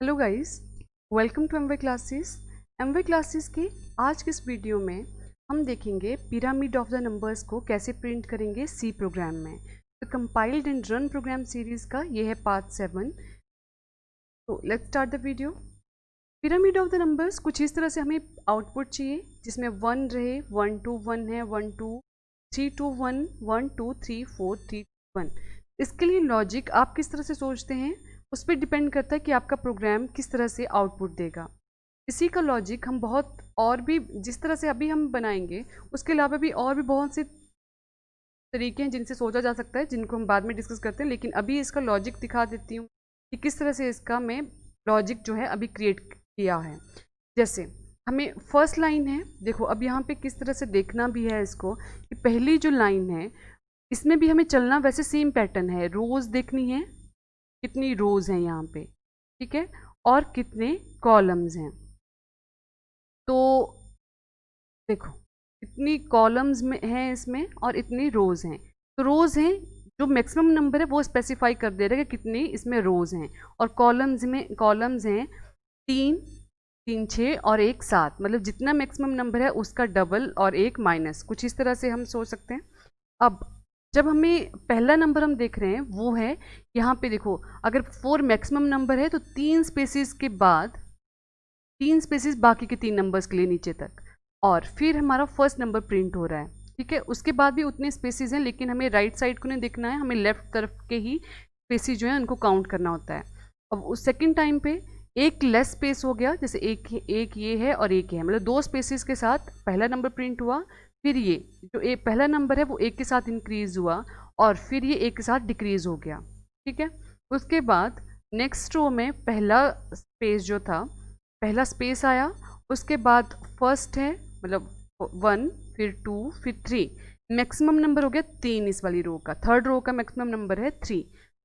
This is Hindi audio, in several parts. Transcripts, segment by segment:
Hello guys, welcome to Amway classes. Amway classes के आज के इस वीडियो में हम देखेंगे पिरामिड ऑफ द नंबर्स को कैसे प्रिंट करेंगे सी प्रोग्राम में। तो compiled and run programme series का ये है पार्ट 7। तो let's start the video. Pyramid of the numbers कुछ इस तरह से हमें आउटपुट चाहिए जिसमें 1 रहे, 1 2 1 है, 1 2 3 2 1 1 2 3 4 3 1। इसके लिए लॉजिक आप किस तरह से सोचते हैं उस पर डिपेंड करता है कि आपका प्रोग्राम किस तरह से आउटपुट देगा। इसी का लॉजिक हम बहुत और भी जिस तरह से अभी हम बनाएंगे उसके अलावा भी और भी बहुत से तरीके हैं जिनसे सोचा जा सकता है, जिनको हम बाद में डिस्कस करते हैं। लेकिन अभी इसका लॉजिक दिखा देती हूँ कि किस तरह से इसका मैं लॉजिक जो है अभी क्रिएट किया है। जैसे हमें फर्स्ट लाइन है, देखो अब यहाँ पे किस तरह से देखना भी है इसको कि पहली जो लाइन है इसमें भी हमें चलना वैसे सेम पैटर्न है। रोज देखनी है, कितनी रोज हैं यहाँ पे, ठीक है, और कितने कॉलम्स हैं। तो देखो इतनी कॉलम्स में हैं इसमें और इतनी रोज हैं। तो रोज हैं, जो मैक्सिमम नंबर है वो स्पेसिफाई कर दे रहा है कि कितनी इसमें रोज हैं। और कॉलम्स हैं 3 3 6 और 1 7, मतलब जितना मैक्सिमम नंबर है उसका डबल और एक माइनस, कुछ इस तरह से हम सोच सकते हैं। अब जब हमें पहला नंबर हम देख रहे हैं वो है यहाँ पे, देखो अगर 4 मैक्सिमम नंबर है तो 3 स्पेसिस के बाद 3 स्पेसिस बाकी के 3 नंबर्स के लिए नीचे तक, और फिर हमारा फर्स्ट नंबर प्रिंट हो रहा है, ठीक है। उसके बाद भी उतने स्पेसिस हैं लेकिन हमें राइट साइड को नहीं देखना है, हमें लेफ्ट तरफ के ही स्पेसिस जो है उनको काउंट करना होता है। अब उस सेकेंड टाइम पे एक लेस स्पेस हो गया, जैसे एक ये है और एक ये है, मतलब 2 स्पेसिस के साथ पहला नंबर प्रिंट हुआ। फिर ये जो पहला नंबर है वो 1 के साथ इंक्रीज हुआ और फिर ये 1 के साथ डिक्रीज हो गया, ठीक है। उसके बाद नेक्स्ट रो में पहला स्पेस जो था, पहला स्पेस आया, उसके बाद फर्स्ट है मतलब 1, फिर 2, फिर 3, मैक्सिमम नंबर हो गया 3 इस वाली रो का। थर्ड रो का मैक्सिमम नंबर है 3,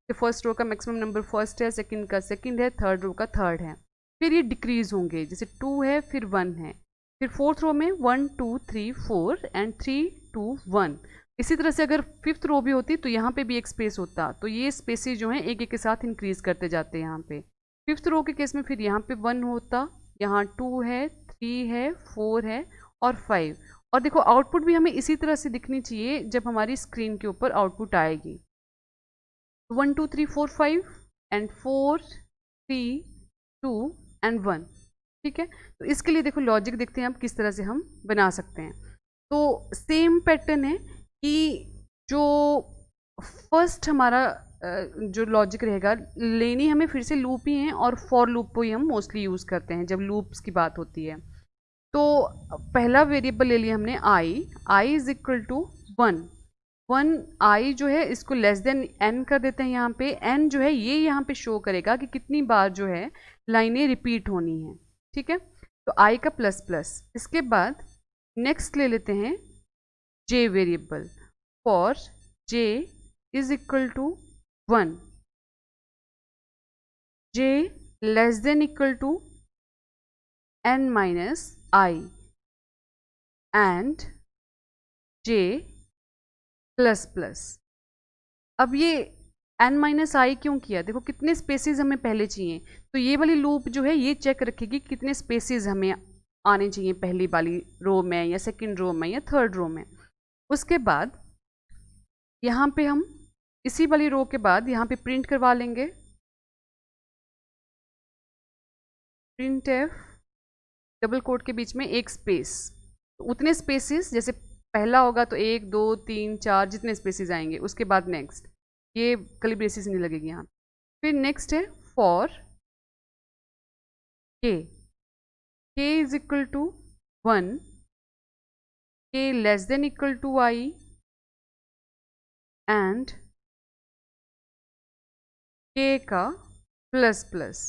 तो फर्स्ट रो का मैक्सिमम नंबर फर्स्ट है, सेकंड का सेकंड है, थर्ड रो का थर्ड है। फिर ये डिक्रीज होंगे, जैसे 2 है फिर 1 है, फिर फोर्थ रो में 1 2 3 4 एंड 3 2 1। इसी तरह से अगर फिफ्थ रो भी होती तो यहाँ पे भी एक स्पेस होता, तो ये स्पेसेस जो हैं एक एक के साथ इंक्रीज करते जाते हैं। यहाँ पे फिफ्थ रो के केस में फिर यहाँ पे 1 होता, यहाँ 2 है, 3 है, 4 है और 5। और देखो आउटपुट भी हमें इसी तरह से दिखनी चाहिए जब हमारी स्क्रीन के ऊपर आउटपुट आएगी। 1 2 3 4 5 एंड 4 3 2 एंड 1, ठीक है। तो इसके लिए देखो लॉजिक देखते हैं अब किस तरह से हम बना सकते हैं। तो सेम पैटर्न है कि जो फर्स्ट हमारा जो लॉजिक रहेगा, लेनी हमें फिर से लूप ही है और फॉर लूप को ही हम मोस्टली यूज़ करते हैं जब लूप्स की बात होती है। तो पहला वेरिएबल ले लिया हमने आई इज इक्वल टू 1। 1 आई जो है इसको लेस देन एन कर देते हैं। यहाँ पे एन जो है ये यहाँ पे शो करेगा कि कितनी बार जो है लाइनें रिपीट होनी है, ठीक है। तो आई का प्लस प्लस। इसके बाद नेक्स्ट ले लेते हैं j variable, for j is equal to 1, j less than equal to n minus i and j plus plus. अब ये एन माइनस आई क्यों किया, देखो कितने स्पेसिस हमें पहले चाहिए, तो ये वाली लूप जो है ये चेक रखेगी कितने स्पेसिस हमें आने चाहिए पहली वाली रो में या सेकंड रो में या थर्ड रो में। उसके बाद यहाँ पे हम इसी वाली रो के बाद यहाँ पे प्रिंट करवा लेंगे, प्रिंट एफ डबल कोट के बीच में एक स्पेस। तो उतने स्पेसिस जैसे पहला होगा तो 1 2 3 4 जितने स्पेसिस आएंगे, उसके बाद नेक्स्ट ये कली ब्रेसिस नहीं लगेगी यहाँ। फिर नेक्स्ट है फॉर के, के is equal to 1, K less than equal to I and K का प्लस प्लस।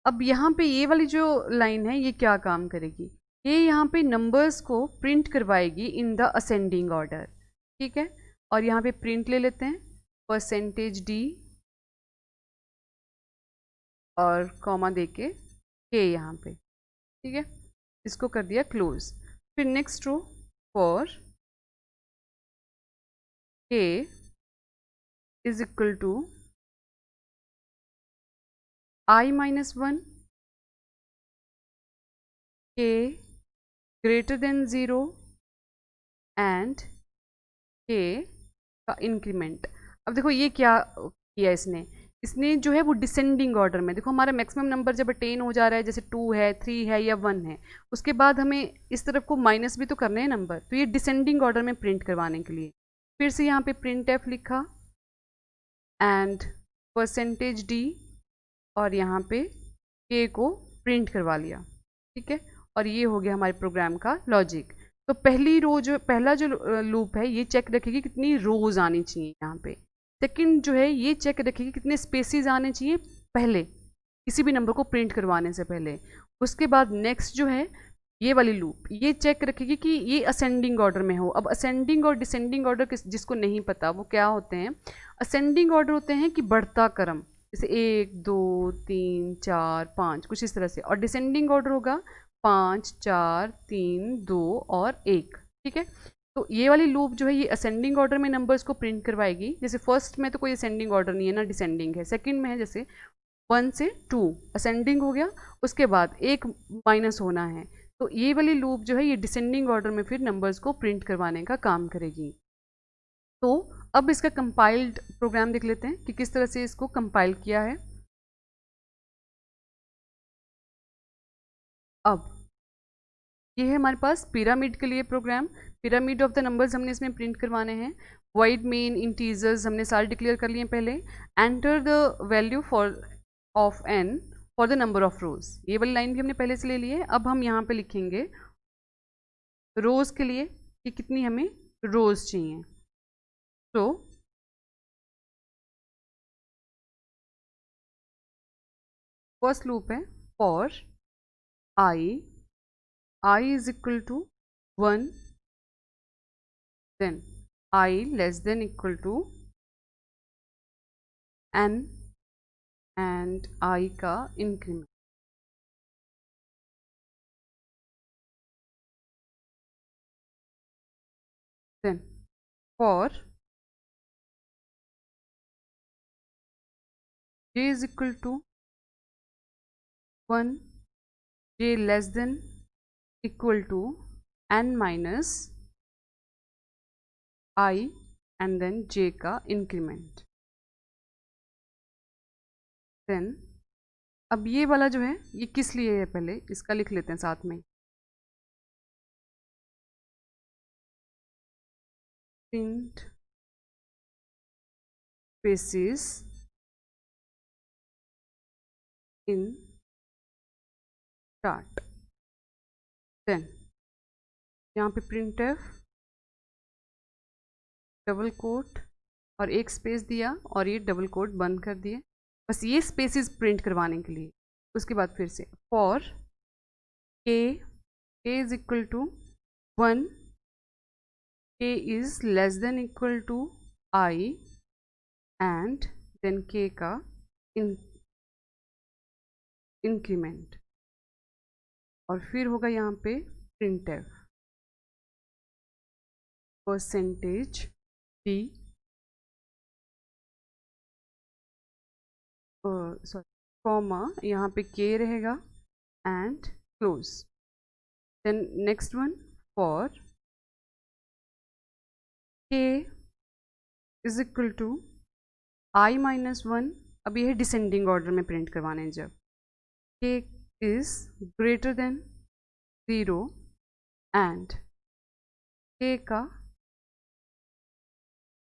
अब यहाँ पे ये वाली जो लाइन है ये क्या काम करेगी, ये यहाँ पे नंबर्स को प्रिंट करवाएगी इन द असेंडिंग ऑर्डर, ठीक है। और यहाँ पे प्रिंट ले लेते हैं परसेंटेज डी और कॉमा देके के यहाँ पे, ठीक है। इसको कर दिया क्लोज। फिर next row for K is equal to I minus 1, k greater than 0 and k का इंक्रीमेंट। अब देखो ये क्या किया इसने, इसने जो है वो डिसेंडिंग ऑर्डर में, देखो हमारा मैक्सिमम नंबर जब अटेन हो जा रहा है, जैसे 2 है, 3 है या 1 है, उसके बाद हमें इस तरफ को माइनस भी तो करने हैं नंबर, तो ये डिसेंडिंग ऑर्डर में प्रिंट करवाने के लिए फिर से यहाँ पे प्रिंट एफ लिखा एंड परसेंटेज डी, और यहाँ पे के को प्रिंट करवा लिया, ठीक है। और ये हो गया हमारे प्रोग्राम का लॉजिक। तो पहली रो जो पहला जो लूप है ये चेक रखेगी कितनी रोज आनी चाहिए यहाँ पे। सेकंड जो है ये चेक रखेगी कितने स्पेसिस आने चाहिए पहले, किसी भी नंबर को प्रिंट करवाने से पहले। उसके बाद नेक्स्ट जो है ये वाली लूप ये चेक रखेगी कि ये असेंडिंग ऑर्डर में हो। अब असेंडिंग और डिसेंडिंग ऑर्डर जिसको नहीं पता वो क्या होते हैं, असेंडिंग ऑर्डर होते हैं कि बढ़ता क्रम, जैसे 1 2 3 4 5 कुछ इस तरह से, और डिसेंडिंग ऑर्डर होगा 5 4 3 2 और 1, ठीक है। तो ये वाली लूप जो है ये असेंडिंग ऑर्डर में नंबर्स को प्रिंट करवाएगी। जैसे फर्स्ट में तो कोई असेंडिंग ऑर्डर नहीं है ना, डिसेंडिंग है। सेकंड में है जैसे 1 से 2 असेंडिंग हो गया, उसके बाद एक माइनस होना है, तो ये वाली लूप जो है ये डिसेंडिंग ऑर्डर में फिर नंबर्स को प्रिंट करवाने का काम करेगी। तो अब इसका कंपाइल्ड प्रोग्राम देख लेते हैं कि किस तरह से इसको कंपाइल किया है। अब ये है हमारे पास पिरामिड के लिए program. Pyramid of the numbers हमने इसमें प्रिंट करवाने हैं। वाइड मेन इंटीजर्स हमने सारे डिक्लेयर कर लिए पहले। Enter the value for of n for the number of रोज, ये वाली लाइन भी हमने पहले से ले ली है। अब हम यहाँ पे लिखेंगे रोज के लिए कि कितनी हमें रोज चाहिए। तो फर्स्ट लूप है for i is equal to 1, then I less than equal to n and I का increment. then for j is equal to 1, j less than equal to n minus I and then j का इंक्रीमेंट। then अब ये वाला जो है ये किस लिए है, पहले इसका लिख लेते हैं साथ में। Print spaces in start. then यहाँ पे प्रिंट एफ डबल कोट और एक स्पेस दिया और ये डबल कोट बंद कर दिए, बस ये स्पेसिस प्रिंट करवाने के लिए। उसके बाद फिर से for k is equal to 1, k is less than equal to I and then k का इंक्रीमेंट, और फिर होगा यहाँ पे print F percentage d sorry comma, यहाँ पे k रहेगा and close. Then next one for k is equal to I minus 1, अब ये है डिसेंडिंग ऑर्डर में प्रिंट करवाने, जब k is greater than 0 and k का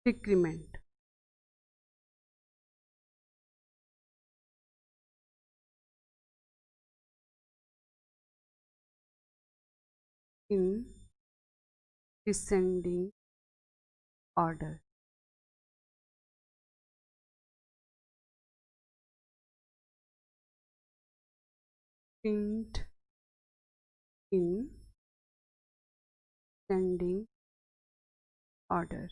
decrement. in descending order। print in descending order।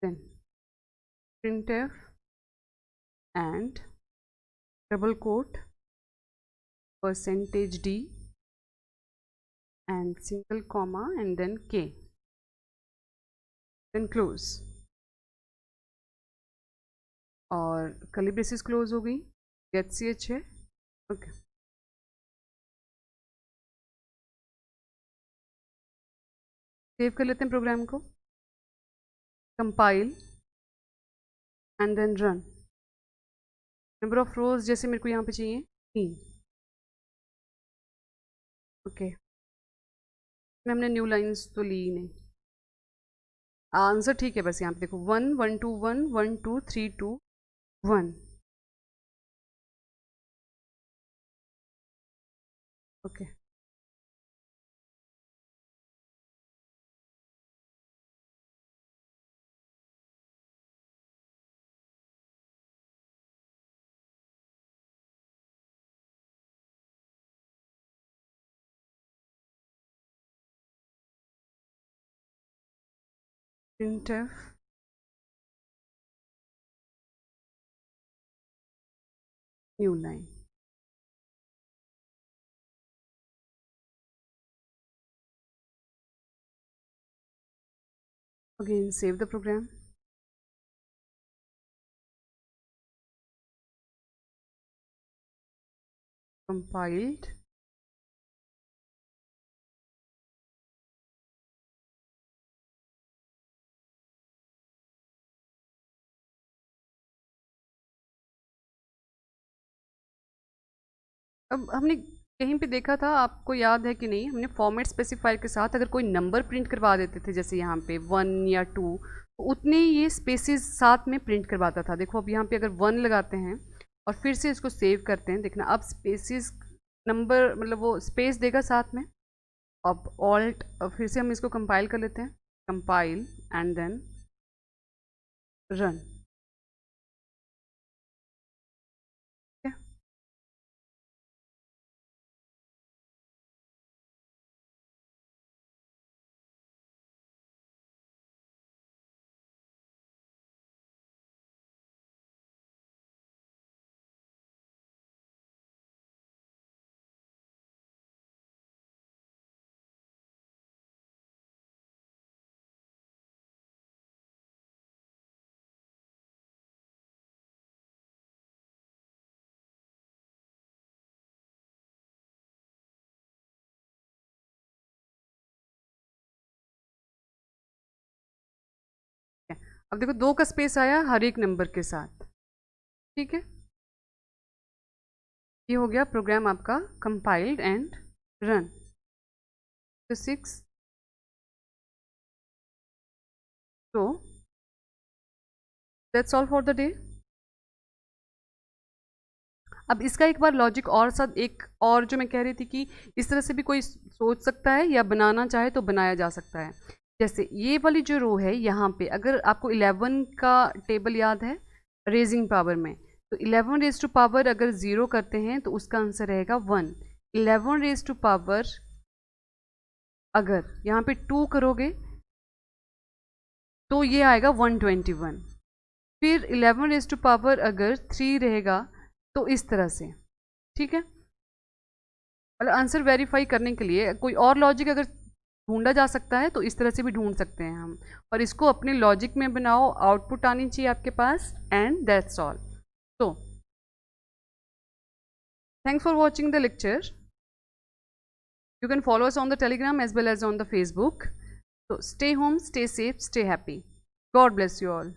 then printf and double quote percentage d and single comma and then k, then close। और कर्ली ब्रेसेस क्लोज हो गई, HCH है, ओके। सेव कर लेते हैं प्रोग्राम को, compile and then run. Number of rows जैसे मेरे को यहाँ पे चाहिए 3, ओके। में हमने न्यू लाइंस तो ली ही नहीं, आंसर ठीक है, बस यहाँ पे देखो 1 1 2 1 1 2 3 2 1, okay. printf new line, again save the program, compiled, अब हमने कहीं पे देखा था, आपको याद है कि नहीं, हमने फॉर्मेट स्पेसिफायर के साथ अगर कोई नंबर प्रिंट करवा देते थे, जैसे यहाँ पे 1 या 2, तो उतने ये स्पेसेस साथ में प्रिंट करवाता था। देखो अब यहाँ पे अगर 1 लगाते हैं और फिर से इसको सेव करते हैं, देखना अब स्पेसेस नंबर मतलब वो स्पेस देगा साथ में। अब ऑल्ट फिर से हम इसको कंपाइल कर लेते हैं, कंपाइल एंड देन रन। अब देखो 2 का स्पेस आया हर एक नंबर के साथ, ठीक है। ये हो गया प्रोग्राम आपका कंपाइल्ड एंड रन। तो 6, तो that's all for the day. अब इसका एक बार लॉजिक और साथ एक और जो मैं कह रही थी कि इस तरह से भी कोई सोच सकता है या बनाना चाहे तो बनाया जा सकता है। जैसे ये वाली जो रो है यहाँ पे, अगर आपको 11 का टेबल याद है रेजिंग पावर में, तो 11 रेज टू पावर अगर 0 करते हैं तो उसका आंसर रहेगा 1। 11 रेज टू पावर अगर यहाँ पे 2 करोगे तो ये आएगा 121। फिर 11 रेज टू पावर अगर 3 रहेगा तो इस तरह से, ठीक है। मतलब आंसर वेरीफाई करने के लिए कोई और लॉजिक अगर ढूंढा जा सकता है तो इस तरह से भी ढूंढ सकते हैं हम, और इसको अपने लॉजिक में बनाओ, आउटपुट आनी चाहिए आपके पास, एंड दैट्स ऑल। तो thanks for watching the lecture. You can follow us on the Telegram as well as on the Facebook. So stay home, stay safe, stay happy. God bless you all.